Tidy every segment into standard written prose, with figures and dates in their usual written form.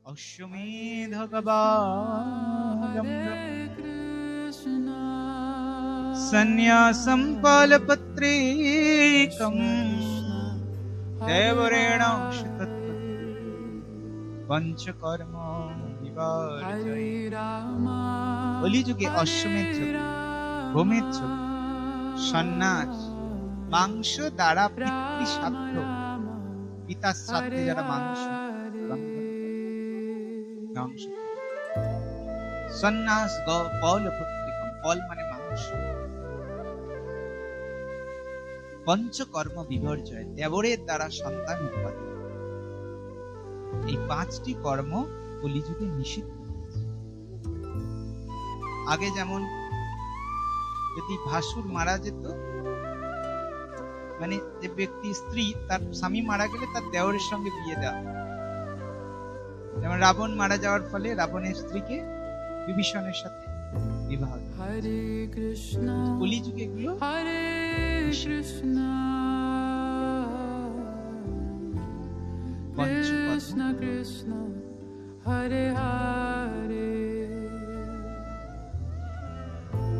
অশ্বমেধগবাগম সন্ন্যাসম ফলপত্রেকম দেবরেণ পঞ্চকর্ম বিবর্জয়। কলিযুগে অশ্বমেধ যজ্ঞ, হোমের যজ্ঞ, সন্ন্যাস, মাংস দ্বারা পিতৃ শ্রাদ্ধ, পিতার শ্রাদ্ধে যারা মাংস সন্ন্যাস ফল পত্রিকম, ফল মানে মাংস, পঞ্চকর্ম বিবর্জয়, দেবরের দ্বারা সন্তান উৎপাদন, এই 5টি কর্ম কলিযুগে নিষিদ্ধ। আগে যেমন যদি ভাসুর মারা যেত, মানে যে ব্যক্তি স্ত্রী, তার স্বামী মারা গেলে তার দেওরের সঙ্গে বিয়ে দেওয়া, যেমন রাবণ মারা যাওয়ার ফলে রাবণের স্ত্রীকে বিভীষণের সাথে বিবাহ। কলিযুগে এগুলো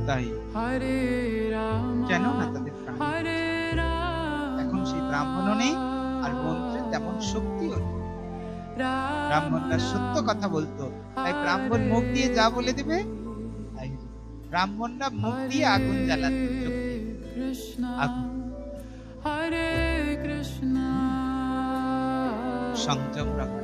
তাই কেন না তাদের প্রাণ, এখন সেই ব্রাহ্মণও নেই আর মন্ত্রের তেমন শক্তিও নেই। ব্রাহ্মণরা সত্য কথা বলতো, তাই ব্রাহ্মণ মুখ দিয়ে যা বলে দেবে। ব্রাহ্মণরা মুখ দিয়ে আগুন জ্বালাতো, সংযম রাখা।